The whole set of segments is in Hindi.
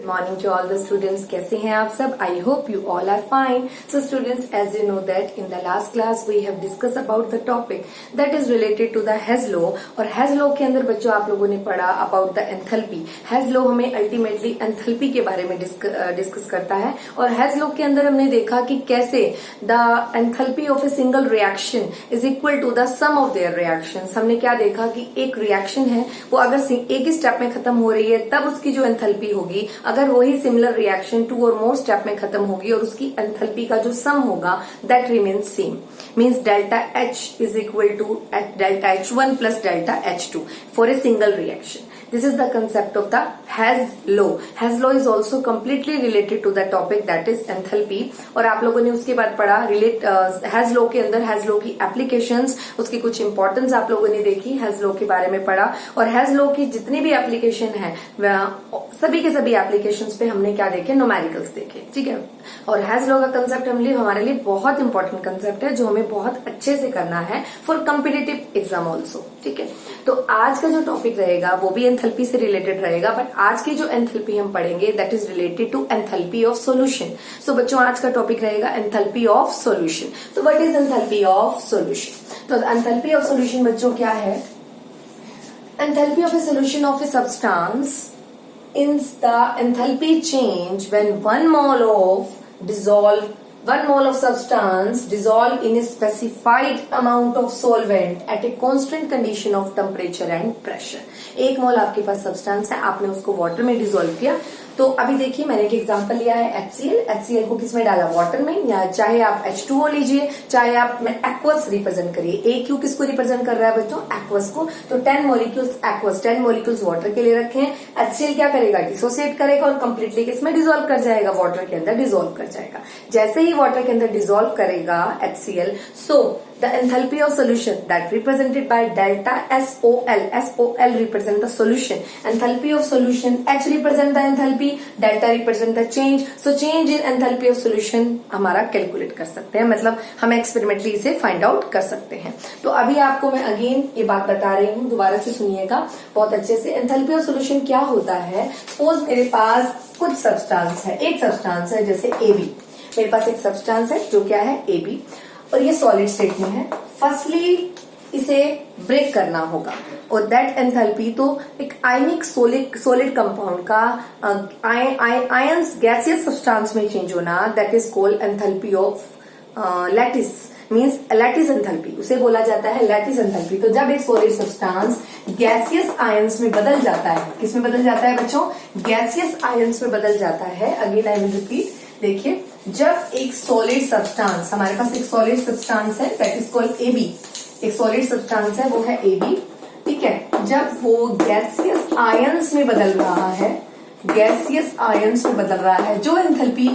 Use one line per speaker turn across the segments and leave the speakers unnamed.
morning to all the students. कैसे हैं आप सब? I hope you all are fine. So students, as you know that in the last class we have discussed about the topic that is related to the Hess law. और Hess law के अंदर बच्चों आप लोगों ने पढ़ा about the enthalpy. Hess law हमें ultimately enthalpy के बारे में डिस्कस करता है और Hess law के अंदर हमने देखा कि कैसे the enthalpy of a single reaction is equal to the sum of their reactions. हमने क्या देखा कि एक रिएक्शन है वो अगर एक ही स्टेप में खत्म हो रही है तब उसकी जो एंथैल्पी होगी, अगर वही सिमिलर रिएक्शन 2 और मोर स्टेप में खत्म होगी और उसकी एंथैल्पी का जो सम होगा that remains same, means delta H is equal to delta H1 plus delta H2 for a single reaction. This is the concept of the Hess law. Hess law is also completely related to the topic that is enthalpy. और आप लोगों ने उसके बाद पढ़ा Hess law के अंदर Hess law की applications, उसकी कुछ importance आप लोगों ने देखी, Hess law के बारे में पढ़ा. और Hess law की जितनी भी application है सभी के सभी applications पे हमने क्या देखे, न्यूमेरिकल्स देखे. ठीक है. और Hess law का कंसेप्ट हमारे लिए बहुत इंपॉर्टेंट कंसेप्ट है जो हमें बहुत अच्छे से करना है फॉर कॉम्पिटिटिव एग्जाम ऑल्सो. ठीक है. तो आज का जो टॉपिक रहेगा वो भी एंथैल्पी से रिलेटेड रहेगा, बट आज की जो एंथैल्पी हम पढ़ेंगे that is related to enthalpy of solution. So बच्चों आज का टॉपिक रहेगा एंथैल्पी ऑफ सॉल्यूशन. तो what is enthalpy of solution? तो एंथैल्पी ऑफ सॉल्यूशन बच्चों क्या है? Enthalpy of a solution of a substance is the enthalpy change when 1 mole of substance dissolve in a specified amount of solvent at a constant condition of temperature and pressure. 1 मोल आपके पास सब्सटेंस है, आपने उसको वाटर में डिसॉल्व किया. तो अभी देखिए मैंने एक एग्जांपल लिया है HCl को किसमें डाला, वाटर में, या चाहे आप H2O लीजिए, चाहे आप एक्वस रिप्रेजेंट करिए. AQ किसको रिप्रेजेंट कर रहा है बच्चों? एक्वस को. तो 10 मॉलिक्यूल्स एक्वस, 10 मॉलिक्यूल्स वाटर के लिए रखे हैं. HCl क्या करेगा, डिसोसिएट करेगा और कंप्लीटली किसमें डिसॉल्व कर जाएगा, वाटर के अंदर डिसॉल्व कर जाएगा. जैसे ही वाटर के अंदर डिसॉल्व करेगा HCl, so the enthalpy of solution that represented by delta SOL represent the solution. Enthalpy of solution, H represent the enthalpy, delta represent the change. So change in enthalpy of solution हमारा कैलकुलेट कर सकते हैं, मतलब हम एक्सपेरिमेंटली इसे फाइंड आउट कर सकते हैं. तो अभी आपको मैं अगेन ये बात बता रही हूँ, दोबारा से सुनिएगा बहुत अच्छे से. एंथैल्पी ऑफ सॉल्यूशन क्या होता है? सपोज मेरे पास कुछ सब्सटेंस है, एक सब्सटेंस है जैसे AB. मेरे पास एक सब्सटेंस है जो क्या है, AB, और ये सॉलिड स्टेट में है. फर्स्टली इसे ब्रेक करना होगा और दैट एंथैल्पी, तो एक आयनिक सॉलिड कंपाउंड का आयंस गैसियस सब्सटेंस में चेंज होना, that is called enthalpy of lattice, means lattice enthalpy, उसे बोला जाता है लैटिस एंथैल्पी. तो जब एक सॉलिड सब्सटेंस गैसियस आयंस में बदल जाता है, किसमें बदल जाता है बच्चों? गैसियस आयंस में बदल जाता है. Again I will repeat. देखिए, जब एक सॉलिड सब्सटेंस, हमारे पास एक सॉलिड सब्सटेंस है दैट इज कॉल्ड AB, एक सॉलिड सब्सटेंस है वो है AB. ठीक है. जब वो गैसियस आयंस में बदल रहा है, गैसियस आयंस में बदल रहा है, जो एंथैल्पी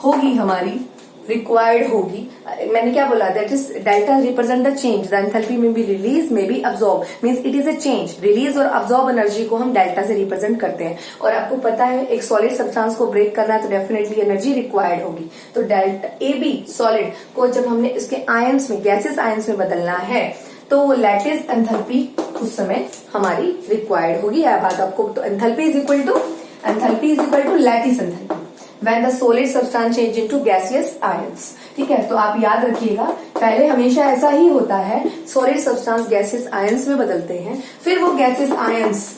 होगी हमारी रिक्वायर्ड होगी, मैंने क्या बोला, that is delta represent the change, the enthalpy may be release may be absorb, means it is a change. Release और अब्सॉर्ब एनर्जी को हम डेल्टा से रिप्रेजेंट करते हैं. और आपको पता है एक सॉलिड सब्सटेंस को ब्रेक करना है तो डेफिनेटली एनर्जी रिक्वायर्ड होगी. तो डेल्टा AB सॉलिड को जब हमने इसके आयंस में, गैसियस आयंस में बदलना है तो वो लैटिस एंथैल्पी उस समय हमारी रिक्वायर्ड होगी. यह बात आपको, तो enthalpy is equal to lattice enthalpy when the solid substance change into gaseous ions. ठीक है. तो आप याद रखिएगा, पहले हमेशा ऐसा ही होता है, सॉलिड सब्सटेंस गैसियस आयंस में बदलते हैं, फिर वो गैसियस आयंस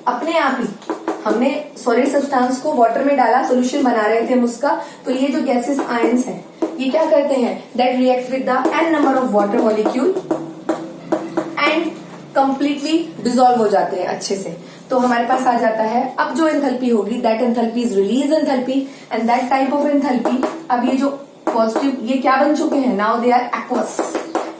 अपने आप ही, हमने सॉलिड सब्सटेंस को वाटर में डाला, सोल्यूशन बना रहे थे हम उसका, तो ये जो गैसियस आयंस है ये क्या करते हैं, that react with the n number of water molecule and completely dissolve हो जाते हैं अच्छे से. तो हमारे पास आ जाता है, अब जो एंथैल्पी होगी that enthalpy is release enthalpy, and that type of enthalpy, अब ये जो पॉजिटिव, ये क्या बन चुके हैं, नाउ दे आर एक्वस,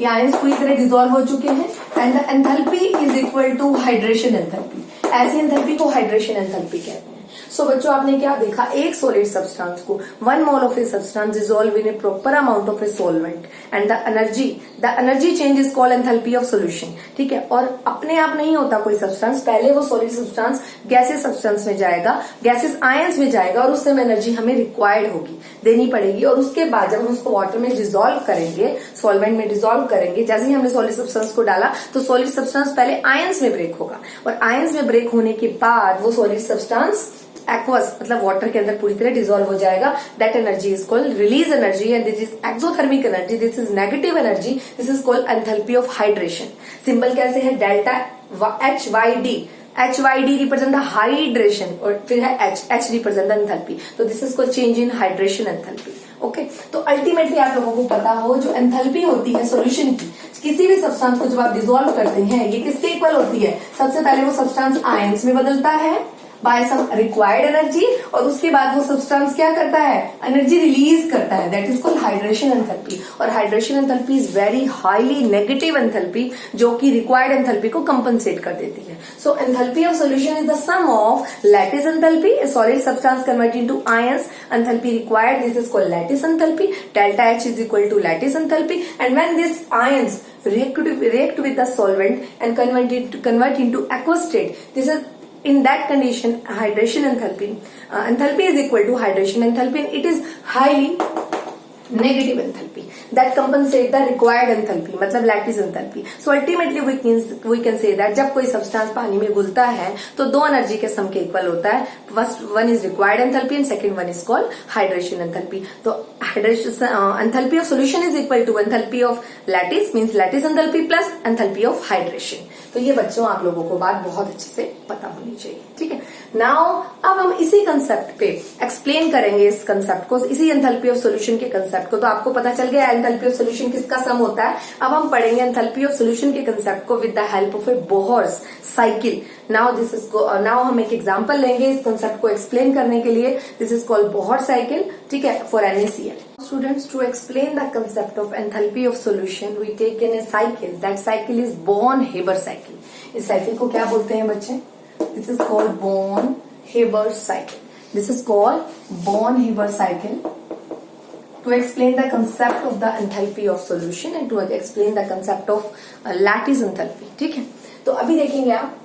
ये आयंस पूरी तरह डिसॉल्व हो चुके हैं, and the enthalpy is equal to hydration enthalpy. ऐसी एंथैल्पी को हाइड्रेशन एंथैल्पी कहते हैं. सो बच्चों आपने क्या देखा, एक सॉलिड सब्सटेंस को 1 mole of a substance dissolve in A proper amount of a solvent and the energy change is called enthalpy of solution. ठीक है. और अपने आप नहीं होता कोई सब्सटेंस, पहले वो सॉलिड सब्सटेंस गैसियस सब्सटेंस में जाएगा, गैसियस आयंस में जाएगा और उस समय एनर्जी हमें रिक्वायर्ड होगी, देनी पड़ेगी. और उसके बाद जब हम उसको वाटर में डिसॉल्व करेंगे, सॉल्वेंट में डिसॉल्व करेंगे, जैसे ही हमने सॉलिड सब्सटेंस को डाला तो सॉलिड सब्सटेंस पहले आयंस में ब्रेक होगा और आयंस में ब्रेक होने के बाद वो सॉलिड सब्सटेंस एक्वस मतलब वाटर के अंदर पूरी तरह डिजोल्व हो जाएगा. That energy is called release energy and this is exothermic energy. This is negative energy. This is called enthalpy of hydration. Symbol कैसे है? Delta HYD. HYD represent the hydration और फिर है H रिप्रेजेंट द एंथैल्पी. तो this is called change in hydration enthalpy. Okay, तो अल्टीमेटली आप लोगों को पता हो जो एंथैल्पी होती है सॉल्यूशन की, किसी भी सब्सटेंस को जब आप डिसॉल्व करते हैं ये किसके इक्वल होती है? सबसे पहले वो सब्सटेंस आयंस में बदलता है बाय सम रिक्वायर्ड एनर्जी और उसके बाद वो सब्सटेंस क्या करता है? एनर्जी रिलीज करता है. That is called hydration enthalpy. और hydration enthalpy is very highly negative enthalpy जो कि रिक्वायर्ड एंथैल्पी को कंपनसेट कर देती है. So enthalpy of solution is the sum of lattice enthalpy, a solid substance converted into ions. Enthalpy required, this is called lattice enthalpy. Delta H is equal to lattice enthalpy. And when this ions react with the solvent and convert into aqueous state, this is in that condition hydration enthalpy enthalpy is equal to hydration enthalpy and it is highly negative enthalpy that compensate the required enthalpy मतलब lattice enthalpy. So ultimately we can say that जब कोई substance पानी में घुलता है तो दो एनर्जी के सम के इक्वल होता है. First one is required enthalpy and second one is called hydration enthalpy. तो hydration enthalpy of solution is equal to enthalpy of lattice means lattice enthalpy plus enthalpy of hydration. तो ये बच्चों आप लोगों को बात बहुत अच्छे से पता होनी चाहिए. ठीक है, नाउ अब हम इसी कंसेप्ट पे एक्सप्लेन करेंगे इस कंसेप्ट को, इसी एंथैल्पी ऑफ सॉल्यूशन के कंसेप्ट को. तो आपको पता चल गया एंथैल्पी ऑफ सॉल्यूशन किसका सम होता है. अब हम पढ़ेंगे एंथैल्पी ऑफ सॉल्यूशन के कंसेप्ट को with the help of A Bohr's cycle. Now हम एक एग्जांपल लेंगे इस कंसेप्ट को एक्सप्लेन करने के लिए. This is called Bohr cycle. ठीक है, for NaCl. Students, to explain the concept of enthalpy of solution, we take in a cycle. That cycle is Born-Haber cycle. इस साइकिल को क्या बोलते हैं बच्चे? This is called Born-Haber cycle. This is called Born-Haber cycle. To explain the concept of the enthalpy of solution and to explain the concept of lattice enthalpy. ठीक है, तो अभी देखेंगे आप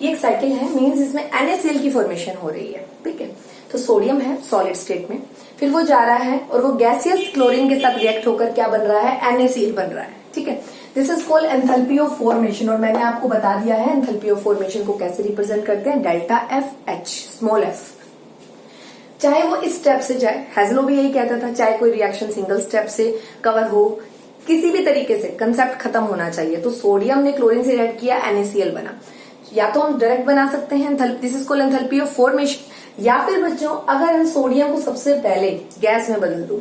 ये एक साइकिल है, मीन्स इसमें NaCl की फॉर्मेशन हो रही है. ठीक है, तो सोडियम है सॉलिड स्टेट में, फिर वो जा रहा है और वो गैसियस क्लोरीन के साथ रिएक्ट होकर क्या बन रहा है? NaCl बन रहा है. ठीक है, this is called enthalpy of formation. और मैंने आपको बता दिया है एंथैल्पी ऑफ फॉर्मेशन को कैसे रिप्रेजेंट करते हैं. Delta FH small f. चाहे वो इस स्टेप से जाए, हेजलो भी यही कहता था, चाहे कोई रिएक्शन सिंगल स्टेप से कवर हो, किसी भी तरीके से कंसेप्ट खत्म होना चाहिए. तो सोडियम ने क्लोरीन से रिएक्ट किया, NaCl बना. या तो हम डायरेक्ट बना सकते हैं, this is called enthalpy of formation. या फिर बच्चों अगर हम सोडियम को सबसे पहले गैस में बदल दूं,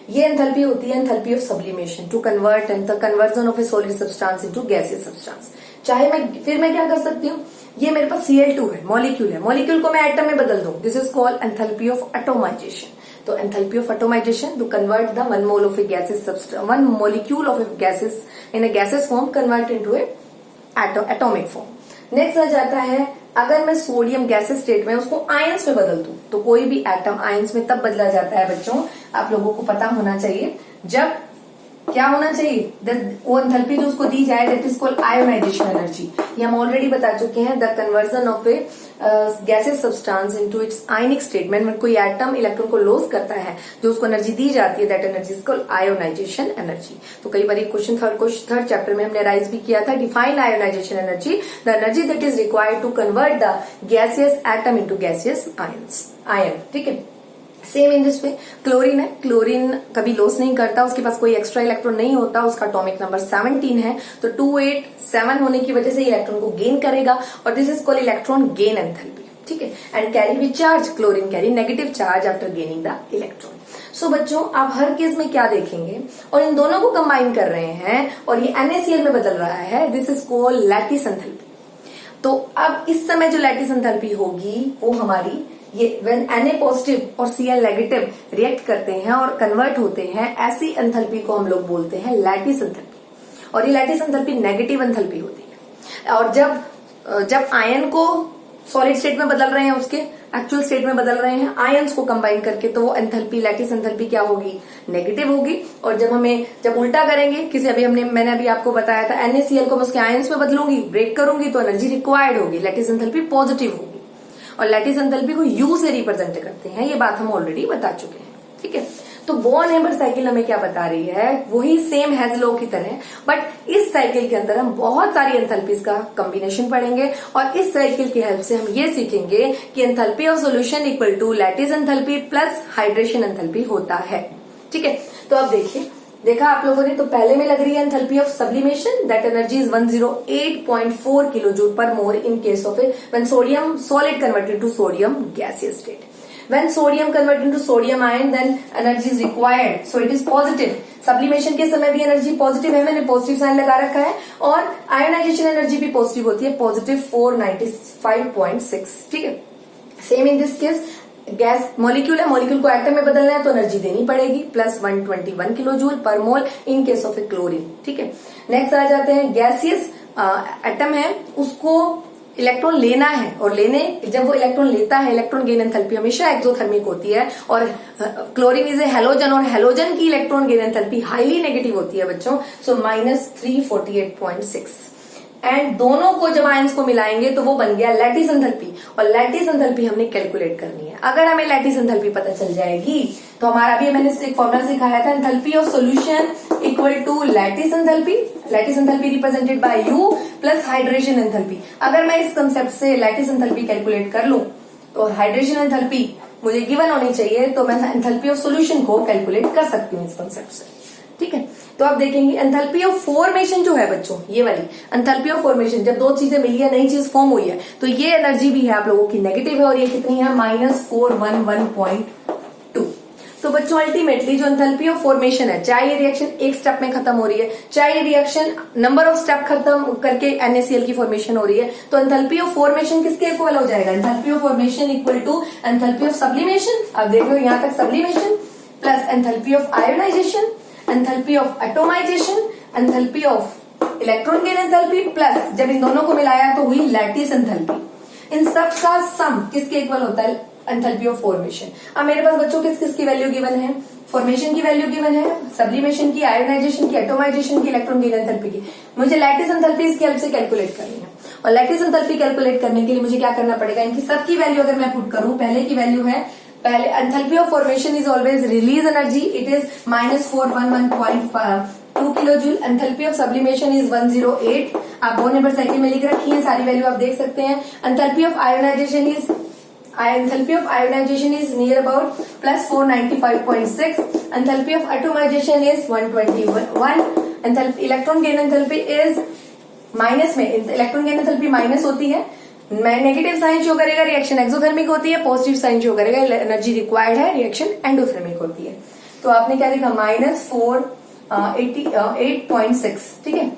ये एंथैल्पी होती है enthalpy of sublimation, to convert and the conversion of a solid substance into gaseous substance. चाहे मैं क्या कर सकती हूँ, ये मेरे पास Cl2 है, मॉलिक्यूल है, मॉलिक्यूल को मैं एटम में बदल दूं. This is called enthalpy of atomization. तो enthalpy of atomization to convert the one mole of a gaseous substance, one molecule of a gases in a gases form convert into a atomic form. Next आ जाता है अगर मैं सोडियम गैसेस स्टेट में उसको आयंस में बदल दूं, तो कोई भी एटम आयंस में तब बदला जाता है बच्चों, आप लोगों को पता होना चाहिए, जब क्या होना चाहिए, वो एंथैल्पी जो उसको दी जाए that is called ionisation energy. ये हम ऑलरेडी बता चुके हैं. The conversion of a gases substance into its ionic state. में कोई एटम इलेक्ट्रॉन को लॉस करता है, जो उसको एनर्जी दी जाती है, that energy is called ionisation energy. तो कई बार एक क्वेश्चन थर्ड चैप्टर में हमने राइज भी किया था. Define ionisation energy, the energy that is required to convert the gaseous atom into gaseous ion. ठीक है, same in this way chlorine है, क्लोरीन कभी लॉस नहीं करता, उसके पास कोई एक्स्ट्रा इलेक्ट्रॉन नहीं होता, उसका एटॉमिक नंबर 17 है. तो 287 होने की वजह से इलेक्ट्रॉन को गेन करेगा और this is called electron gain enthalpy. ठीक है, and carry with charge, chlorine carry negative charge after gaining the electron. So बच्चों आप हर केस में क्या देखेंगे, और इन दोनों को कंबाइन कर रहे हैं और ये NaCl में बदल रहा है. This is called lattice enthalpy. तो अब इस समय जो लैटिस एंथैल्पी होगी वो हमारी ये व्हेन Na पॉजिटिव और Cl नेगेटिव रिएक्ट करते हैं और कन्वर्ट होते हैं, ऐसी एंथैल्पी को हम लोग बोलते हैं लैटिस एंथैल्पी. और ये लैटिस एंथैल्पी नेगेटिव एंथैल्पी होती है. और जब आयन को सॉलिड स्टेट में बदल रहे हैं, उसके एक्चुअल स्टेट में बदल रहे हैं आयंस को कंबाइन करके, तो वो एंथैल्पी लैटिस एंथैल्पी क्या होगी, नेगेटिव होगी. और जब उल्टा करेंगे, मैंने अभी आपको बताया था NaCl को मैं उसके आयंस में बदलूंगी, ब्रेक करूंगी, तो एनर्जी रिक्वायर्ड होगी, लैटिस एंथैल्पी पॉजिटिव होगी. और लैटिस एंथैल्पी को U से रिप्रेजेंट करते हैं, ये बात हम ऑलरेडी बता चुके हैं. ठीक है, तो बॉन हेबर साइकिल हमें क्या बता रही है, वही सेम हेज लॉ की तरह, बट इस साइकिल के अंदर हम बहुत सारी एंथैल्पीज का कॉम्बिनेशन पढ़ेंगे और इस साइकिल की हेल्प से हम ये सीखेंगे कि enthalpy of solution equal to lattice enthalpy plus hydration enthalpy होता है। ठीक है, तो अब देखिए, देखा आप लोगों ने, तो पहले में लग रही है enthalpy of sublimation, that energy is 108.4 kilojoule per mole in case of when sodium solid converted to sodium gaseous state. When sodium converted into sodium ion, then energy is required, so it is positive. Sublimation के समय भी एनर्जी पॉजिटिव है, मैंने पॉजिटिव साइन लगा रखा है, और आयोनाइजेशन एनर्जी भी पॉजिटिव होती है, पॉजिटिव 495.6। ठीक है, same in this case gas molecule है, मॉलिक्यूल को एटम में बदलना है तो एनर्जी देनी पड़ेगी, प्लस 121 किलो जूल पर mole in case of A chlorine. ठीक है, नेक्स्ट आ जाते हैं गैसियस एटम है, उसको इलेक्ट्रॉन लेना है, और जब वो इलेक्ट्रॉन लेता है, इलेक्ट्रॉन गेन एंथैल्पी हमेशा एक्सोथर्मिक होती है, और क्लोरीन इज ए हैलोजन, और हैलोजन की electron gain enthalpy highly negative होती है बच्चों, सो -348.6। एंड दोनों को जब आयंस को मिलाएंगे तो वो बन गया लैटिस एंथैल्पी, और लैटिस एंथैल्पी हमने कैलकुलेट करनी है। अगर हमें लैटिस एंथैल्पी पता चल जाएगी तो हमारा भी मैंने एक फॉर्मूला सिखाया था, enthalpy of solution equal to lattice enthalpy, lattice enthalpy represented by U plus hydration enthalpy. अगर मैं इस कंसेप्ट से लैटिस एंथैल्पी कैलकुलेट कर लूं तो हाइड्रेशन एंथैल्पी मुझे गिवन होनी चाहिए, तो मैं एंथैल्पी ऑफ सॉल्यूशन को कैलकुलेट कर सकती हूँ इस कंसेप्ट से। ठीक है, तो आप देखेंगे एंथैल्पी ऑफ फॉर्मेशन जो है बच्चों, ये वाली एंथैल्पी ऑफ फॉर्मेशन, जब दो चीजें मिली है, नई चीज फॉर्म हुई है, तो ये एनर्जी भी है आप लोगों की नेगेटिव है, और ये कितनी है, -411.2। तो बच्चों अल्टीमेटली जो एंथैल्पी ऑफ फॉर्मेशन है, चाहे ये रिएक्शन एक स्टेप में खत्म हो रही है, चाहे ये रिएक्शन नंबर ऑफ स्टेप खत्म करके NaCl की फॉर्मेशन हो रही है, तो एंथैल्पी ऑफ फॉर्मेशन किसके इक्वल हो जाएगा, enthalpy of formation equal to enthalpy of sublimation. अब देखो यहां तक sublimation plus enthalpy of ionisation, enthalpy of atomisation, enthalpy of electron gain enthalpy, plus जब इन दोनों को मिलाया तो हुई लैटिस एंथैल्पी। इन सब का सम किसके इक्वल होता है, एंथैल्पी ऑफ फॉर्मेशन। अब मेरे पास बच्चों किस किस की वैल्यू गिवन है, फॉर्मेशन की वैल्यू गिवन है, सब्लिमेशन की, आयोनाइजेशन की, एटोमाइजेशन की, इलेक्ट्रॉन गेन एंथैल्पी की। मुझे लैटिस एंथैल्पी इसकी हेल्प से कैलकुलेट करनी है, और लैटिस एंथैल्पी कैलकुलेट करने के लिए मुझे क्या करना पड़ेगा, इनकी सबकी वैल्यू अगर मैं पुट करूं, पहले की वैल्यू है, पहले enthalpy of formation is always release energy, it is -411.2 kilo joule. Enthalpy of sublimation is 108, आप बॉन हेबर साइकिल में लिख रखी है, सारी वैल्यू आप देख सकते हैं। Enthalpy of ionisation is near about +495.6, enthalpy of atomisation is 121, electron gain enthalpy is minus में, इलेक्ट्रॉन गेन एंथैल्पी माइनस होती है, नेगेटिव साइन शो करेगा, रिएक्शन एक्सोथर्मिक होती है, पॉजिटिव साइन शो करेगा, एनर्जी रिक्वायर्ड है, रिएक्शन एंडोथर्मिक होती है। तो आपने क्या देखा, -488.6, ठीक है,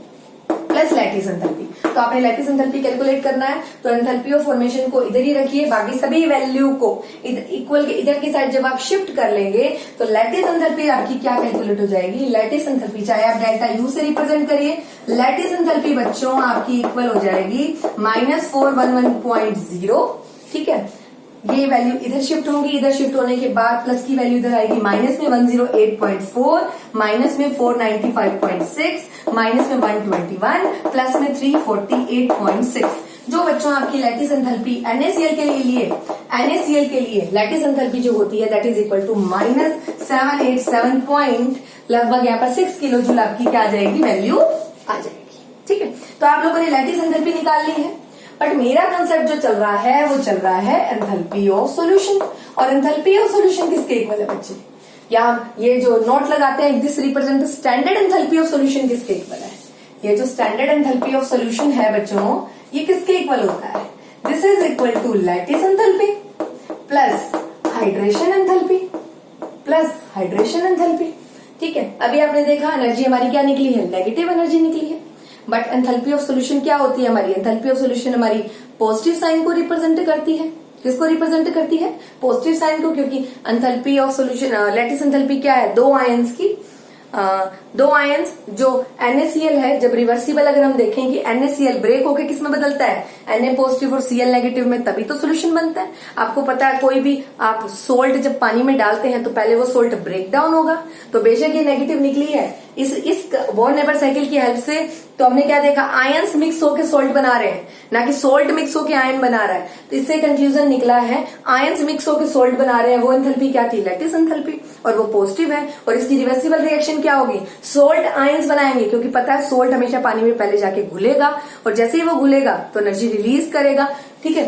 प्लस लैटिस एंथैल्पी। तो आपने लैटिस एंथैल्पी कैलकुलेट करना है, तो एंथैल्पी ऑफ फॉर्मेशन को इधर ही रखिए, बाकी सभी वैल्यू को इक्वल के इधर की साइड जब आप शिफ्ट कर लेंगे तो लैटिस एंथैल्पी आपकी क्या कैलकुलेट हो जाएगी, लैटिस एंथैल्पी, चाहे आप डेल्टा यू से रिप्रेजेंट करिए, लैटिस एंथैल्पी बच्चों आपकी इक्वल हो जाएगी -411.0। ठीक है, ये वैल्यू इधर शिफ्ट होंगी, इधर शिफ्ट होने के बाद प्लस की वैल्यू इधर आएगी, माइनस में 108.4, माइनस में 495.6, माइनस में 121, प्लस में 348.6। जो बच्चों आपकी लैटिस एंथैल्पी NaCl के लिए लैटिस एंथैल्पी जो होती है that is equal to -787 point, लगभग यहाँ पर 6 किलो जूल आपकी क्या आ जाएगी, वैल्यू आ जाएगी। ठीक है, तो आप लोगों ने लैटिस एंथैल्पी निकाल ली है, बट मेरा कंसेप्ट जो चल रहा है वो चल रहा है एंथैल्पी ऑफ सॉल्यूशन। और एंथैल्पी ऑफ सॉल्यूशन किसके इक्वल है बच्चे, या ये जो नोट लगाते हैं, this represent standard enthalpy of solution किसके इक्वल है, ये जो स्टैंडर्ड एंथैल्पी ऑफ सॉल्यूशन है बच्चों, ये किसके इक्वल होता है, this is equal to lattice enthalpy plus hydration enthalpy ठीक है, अभी आपने देखा एनर्जी हमारी क्या निकली है, नेगेटिव एनर्जी निकली है, बट एंथैल्पी ऑफ सॉल्यूशन क्या होती है हमारी, एंथैल्पी ऑफ सॉल्यूशन हमारी पॉजिटिव साइन को रिप्रेजेंट करती है। किसको रिप्रेजेंट करती है, पॉजिटिव साइन को, क्योंकि enthalpy of solution, lattice enthalpy क्या है, दो आयंस की, दो आयंस जो NaCl है, जब रिवर्सिबल अगर हम देखें कि NaCl ब्रेक होकर किस में बदलता है, Na पॉजिटिव और Cl नेगेटिव में, तभी तो सॉल्यूशन बनता है। आपको पता है कोई भी आप सोल्ट जब पानी में डालते हैं तो पहले वो सोल्ट ब्रेक डाउन होगा, तो बेशक ये नेगेटिव निकली है इस बॉन्ड नेबर साइकिल की हेल्प से तो हमने क्या देखा, आयंस मिक्स होकर सोल्ट बना रहे हैं, ना कि सोल्ट मिक्स होकर आयन बना रहा है। तो इससे कंक्लूजन निकला है आयंस मिक्स होकर सोल्ट बना रहे हैं, वो एंथैल्पी क्या थी, लैटिस एंथैल्पी, और वो पॉजिटिव है। और इसकी रिवर्सिबल रिएक्शन क्या होगी, सोल्ट आयंस बनाएंगे, क्योंकि पता है सोल्ट हमेशा पानी में पहले जाके घुलेगा और जैसे ही वो घुलेगा तो एनर्जी रिलीज करेगा। ठीक है,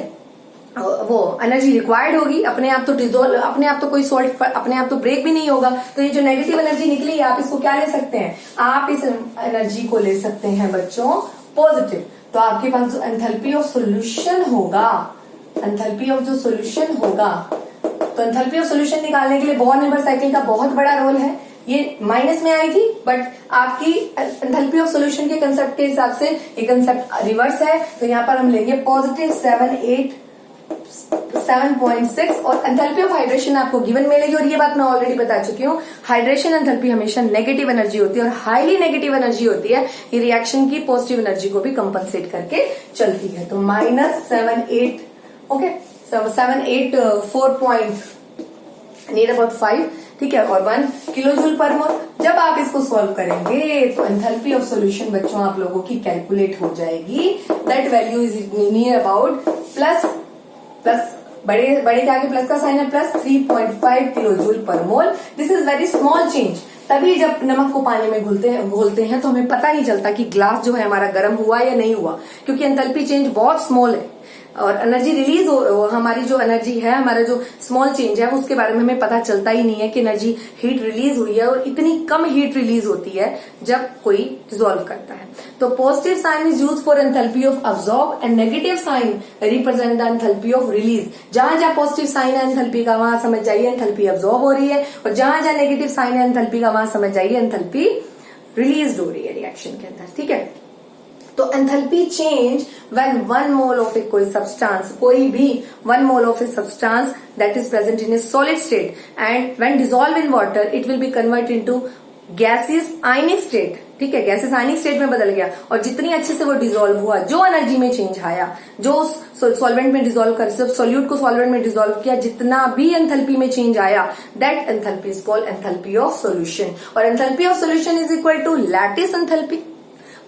वो एनर्जी रिक्वायर्ड होगी, अपने आप तो डिजोल्व, अपने आप तो कोई सॉल्ट अपने आप तो ब्रेक भी नहीं होगा। तो ये जो नेगेटिव एनर्जी निकली है, आप इसको क्या ले सकते हैं, आप इस एनर्जी को ले सकते हैं बच्चों पॉजिटिव। तो आपके पास जो एंथैल्पी ऑफ सॉल्यूशन होगा, एंथैल्पी ऑफ जो सॉल्यूशन होगा, तो एंथैल्पी ऑफ सॉल्यूशन निकालने के लिए बॉन्ड नेबर साइकिल का बहुत बड़ा रोल है। ये माइनस में आई थी, बट आपकी एंथैल्पी ऑफ सॉल्यूशन के कंसेप्ट के हिसाब से ये कंसेप्ट रिवर्स है। तो यहाँ पर हम लेंगे पॉजिटिव 7.6 और एंथैल्पी ऑफ हाइड्रेशन आपको गिवन मिलेगी। और ये बात मैं ऑलरेडी बता चुकी हूँ, हाइड्रेशन एंथैल्पी हमेशा नेगेटिव एनर्जी होती है और हाईली नेगेटिव एनर्जी होती है, ये रिएक्शन की पॉजिटिव एनर्जी को भी कंपनसेट करके चलती है। तो -7.8 ओके, 784 नीड अबाउट 5, ठीक है, और 1 किलोजूल पर मोल। जब आप इसको सॉल्व करेंगे तो एंथैल्पी ऑफ सॉल्यूशन बच्चों आप लोगों की कैलकुलेट हो जाएगी। That value is near about plus बड़े के आगे प्लस का साइन है, plus 3.5 kilojoule per mole. This is very small change. तभी जब नमक को पानी में घोलते हैं तो हमें पता नहीं चलता कि ग्लास जो है हमारा गर्म हुआ या नहीं हुआ, क्योंकि एंथैल्पी चेंज बहुत स्मॉल है और एनर्जी रिलीज हमारी जो एनर्जी है, हमारा जो स्मॉल चेंज है, उसके बारे में हमें पता चलता ही नहीं है कि एनर्जी हीट रिलीज हुई है। और इतनी कम हीट रिलीज होती है जब कोई डिसॉल्व करता है। तो positive sign is use for enthalpy of absorb and negative sign represent the enthalpy of release. जहां जहां पॉजिटिव साइन है एंथैल्पी का, वहां समझ जाइए एंथैल्पी अब्सॉर्ब हो रही है, और जहां जहां नेगेटिव साइन है एंथैल्पी का, वहां समझ जाइए एंथैल्पी रिलीज हो रही है रिएक्शन के अंदर। ठीक है, तो enthalpy change when 1 mole of a कोई सब्सटेंस, कोई भी 1 mole of a substance that is present in a solid state and when dissolve in water it will be convert into gases ionic state. ठीक है, गैसेस आयनिक स्टेट में बदल गया, और जितनी अच्छे से वो डिसॉल्व हुआ, जो एनर्जी में चेंज आया, जो सॉल्वेंट में डिसॉल्व कर, जब सॉल्यूट को सॉल्वेंट में डिसॉल्व किया, जितना भी एंथैल्पी में चेंज आया, that enthalpy is called enthalpy of solution. और enthalpy of solution is equal to lattice enthalpy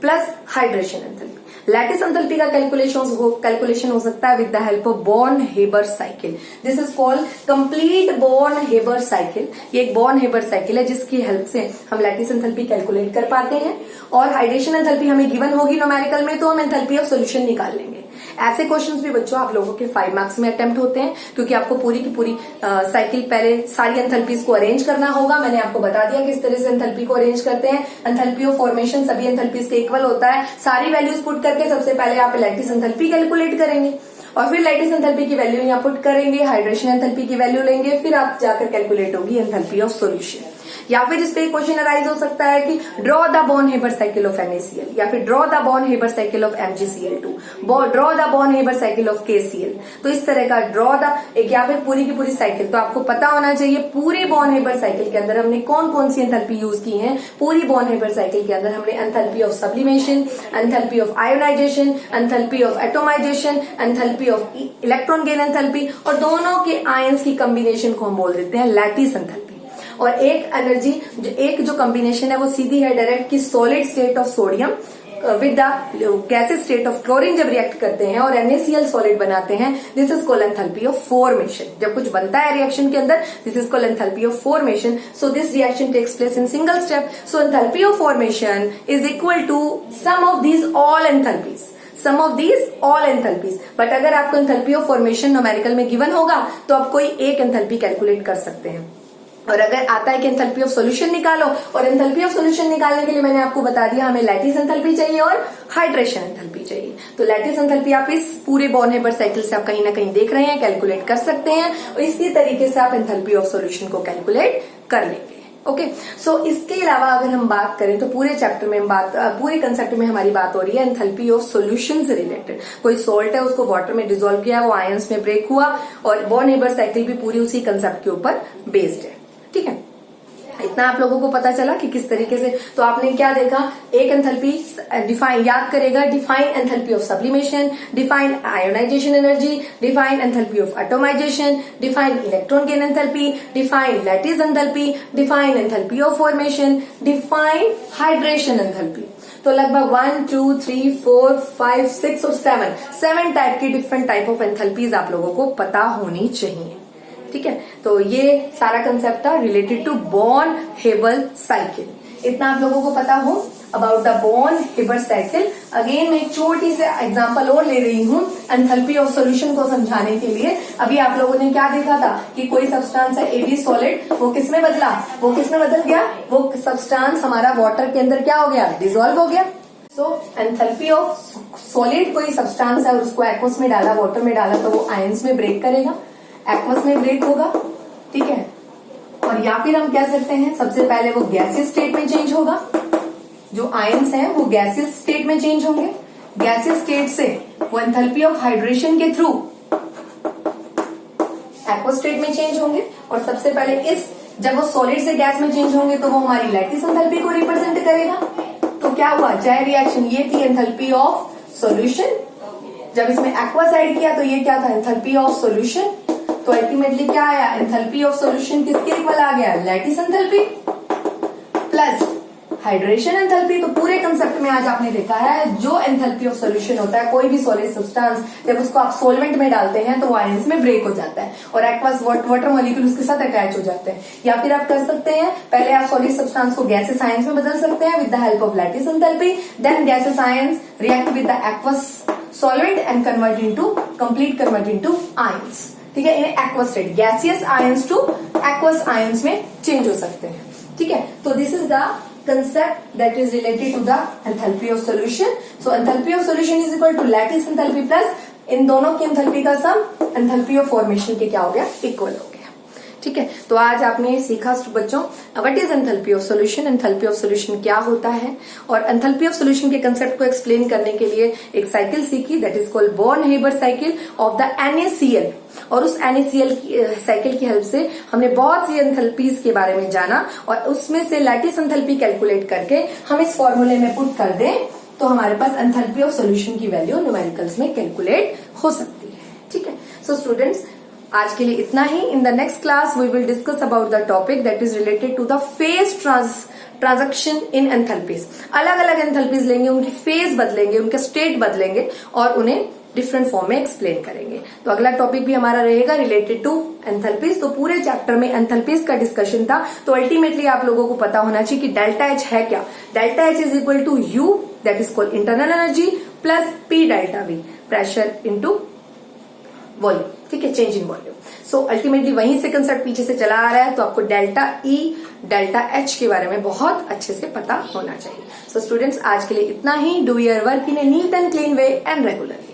plus hydration enthalpy. Lattice enthalpy का कैलकुलेशन हो सकता है with the help of Born Haber cycle. This is called complete Born Haber cycle. ये एक बॉर्न-हेबर साइकिल है जिसकी हेल्प से हम लैटिस एंथैल्पी कैलकुलेट कर पाते हैं, और हाइड्रेशन एंथैल्पी हमें गिवन होगी न्यूमेरिकल में, तो हम एंथैल्पी ऑफ सॉल्यूशन निकाल लेंगे। ऐसे क्वेश्चंस भी बच्चों आप लोगों के 5 मार्क्स में अटेम्प्ट होते हैं, क्योंकि आपको पूरी की पूरी साइकिल पहले सारी एंथैल्पीज को अरेंज करना होगा। मैंने आपको बता दिया किस तरह से एंथैल्पी को अरेंज करते हैं। एंथैल्पी ऑफ फॉर्मेशन सभी एंथैल्पीज के इक्वल होता है। सारी वैल्यूज पुट करके सबसे पहले आप लैटिस एंथैल्पी कैलकुलेट करेंगे, और फिर लैटिस एंथैल्पी की वैल्यू यहाँ पुट करेंगे, हाइड्रेशन एंथैल्पी की वैल्यू लेंगे, फिर आप जाकर कैलकुलेट होगी एंथैल्पी ऑफ सॉल्यूशन। या फिर इस पे क्वेश्चन अराइज हो सकता है कि draw the born-Haber cycle of NaCl, या फिर draw the born-Haber cycle of MgCl2, draw the born-Haber cycle of KCl। तो इस तरह का ड्रॉ द एक, या फिर पूरी की पूरी साइकिल। तो आपको पता होना चाहिए पूरे बॉर्न-हेबर साइकिल के अंदर हमने कौन कौन सी एंथैल्पी यूज की है। पूरी बॉर्न-हेबर साइकिल के अंदर हमने enthalpy of sublimation, enthalpy of ionisation, enthalpy of atomisation, enthalpy of electron gain enthalpy, और दोनों के आयंस की कॉम्बिनेशन को हम बोल देते हैं लैटिस एंथैल्पी। और एक एनर्जी जो कॉम्बिनेशन है वो सीधी है डायरेक्ट की solid state of sodium with the gases state of chlorine जब रिएक्ट करते हैं और NaCl सॉलिड बनाते हैं, this is called enthalpy of formation. जब कुछ बनता है रिएक्शन के अंदर, this is called enthalpy of formation. So this reaction takes place in single step. So enthalpy of formation is equal to sum of these all enthalpies. But अगर आपको एंथैल्पी ऑफ फॉर्मेशन न्यूमेरिकल में गिवन होगा तो आप कोई एक एंथैल्पी कैलकुलेट कर सकते हैं। और अगर आता है कि एंथैल्पी ऑफ सॉल्यूशन निकालो, और एंथैल्पी ऑफ सॉल्यूशन निकालने के लिए मैंने आपको बता दिया हमें लैटिस एंथैल्पी चाहिए और हाइड्रेशन एंथैल्पी चाहिए। तो लैटिस एंथैल्पी आप इस पूरे बॉर्न-हेबर साइकिल से आप कहीं ना कहीं देख रहे हैं, कैलकुलेट कर सकते हैं, और इसी तरीके से आप एंथैल्पी ऑफ सॉल्यूशन को कैलकुलेट कर लेंगे। ओके, सो इसके अलावा अगर हम बात करें तो पूरे चैप्टर में पूरे कंसेप्ट में हमारी बात हो रही है एंथैल्पी ऑफ सॉल्यूशन से रिलेटेड। कोई सॉल्ट है, उसको वाटर में डिसॉल्व किया, वो आयंस में ब्रेक हुआ, और बॉर्न-हेबर साइकिल भी पूरी उसी कंसेप्ट के ऊपर बेस्ड है। ठीक है, इतना आप लोगों को पता चला कि किस तरीके से, तो आपने क्या देखा, एक एंथैल्पी डिफाइन याद करेगा, define enthalpy of sublimation, define ionisation energy, define enthalpy of atomization, define electron gain enthalpy, define lattice enthalpy, define enthalpy of formation, define hydration enthalpy. तो लगभग 1 2 3 4 5 6 और 7 टाइप की डिफरेंट टाइप ऑफ एंथैल्पीज आप लोगों को पता होनी चाहिए। ठीक है, तो ये सारा कंसेप्ट था related to Born Haber cycle. इतना आप लोगों को पता हो about the Born Haber cycle. Again मैं एक छोटी से एग्जांपल और ले रही हूँ एंथैल्पी ऑफ सॉल्यूशन को समझाने के लिए। अभी आप लोगों ने क्या देखा था कि कोई सब्सटेंस है AB सॉलिड, वो किसमें बदला, वो किसमें बदल गया, वो सब्सटेंस हमारा वाटर के अंदर क्या हो गया, डिसॉल्व हो गया। सो एंथैल्पी ऑफ सॉलिड कोई सब्सटेंस है और उसको एक्वस में डाला, वाटर में डाला, तो वो आयंस में ब्रेक करेगा, एक्वस में ब्रेक होगा। ठीक है, और या फिर हम कह सकते हैं सबसे पहले वो गैसियस स्टेट में चेंज होगा, जो आयंस हैं वो गैसियस स्टेट में चेंज होंगे। गैसियस स्टेट से वो एंथैल्पी ऑफ हाइड्रेशन के थ्रू एक्वस स्टेट में चेंज होंगे। और सबसे पहले जब वो सॉलिड से गैस में चेंज होंगे तो वो हमारी लैटिस एंथैल्पी को रिप्रेजेंट करेगा। तो क्या हुआ, चाहे रिएक्शन ये थी एंथैल्पी ऑफ सॉल्यूशन, जब इसमें एक्वस ऐड किया तो ये क्या था, एंथैल्पी ऑफ सॉल्यूशन। तो अल्टीमेटली क्या आया, एंथैल्पी ऑफ सॉल्यूशन किसके इक्वल आ गया, lattice enthalpy plus hydration enthalpy. तो पूरे कंसेप्ट में आज आपने देखा है जो एंथैल्पी ऑफ सॉल्यूशन होता है, कोई भी सॉलिड सब्सटेंस जब उसको आप सॉल्वेंट में डालते हैं तो वो आयंस में ब्रेक हो जाता है और एक्वस वाटर मॉलिक्यूल उसके साथ अटैच हो जाते हैं। या फिर आप कर सकते हैं, पहले आप सॉलिड सब्सटेंस को गैसेस आयंस में बदल सकते हैं with the help of lattice enthalpy, then gases ions react with the aqueous solvent and convert into ions. ठीक है, in aqueous state gaseous ions two aqueous ions में चेंज हो सकते हैं। ठीक है, तो this is the concept that is related to the enthalpy of solution. So enthalpy of solution is equal to lattice enthalpy plus इन दोनों की एंथैल्पी का सम एंथैल्पी ऑफ फॉर्मेशन के क्या हो गया, इक्वल हो गया। ठीक है, तो आज आपने सीखा बच्चों what is enthalpy of solution, enthalpy of solution क्या होता है, और एंथैल्पी ऑफ सॉल्यूशन के कंसेप्ट को एक्सप्लेन करने के लिए एक साइकिल सीखी that is called Born Haber cycle of the NaCl। और उस NaCl साइकिल की हेल्प से हमने बहुत सी एंथैल्पीज के बारे में जाना और उसमें से लैटिस एंथैल्पी कैलकुलेट करके हम इस फॉर्मूले में पुट कर दें तो हमारे पास एंथैल्पी ऑफ सॉल्यूशन की वैल्यू न्यूमेरिकल्स में कैलकुलेट हो सकती है। ठीक है, सो स्टूडेंट्स आज के लिए इतना ही। In the next class we will discuss about the topic that is related to the phase transaction in enthalpies. अलग अलग एंथैल्पीज लेंगे, उनकी फेज बदलेंगे, उनके स्टेट बदलेंगे और उन्हें डिफरेंट फॉर्म में एक्सप्लेन करेंगे। तो अगला टॉपिक भी हमारा रहेगा रिलेटेड टू एंथैल्पीज। तो पूरे चैप्टर में एंथैल्पीज का डिस्कशन था। तो अल्टीमेटली आप लोगों को पता होना चाहिए कि डेल्टा H है क्या। Delta H is equal to U that is called internal energy plus P delta V pressure into volume. ठीक है, change in volume. So ultimately वहीं से कंसेप्ट पीछे से चला आ रहा है, तो आपको डेल्टा E डेल्टा H के बारे में बहुत अच्छे से पता होना चाहिए। सो स्टूडेंट्स आज के लिए इतना ही। Do your work in a neat and clean way and regular.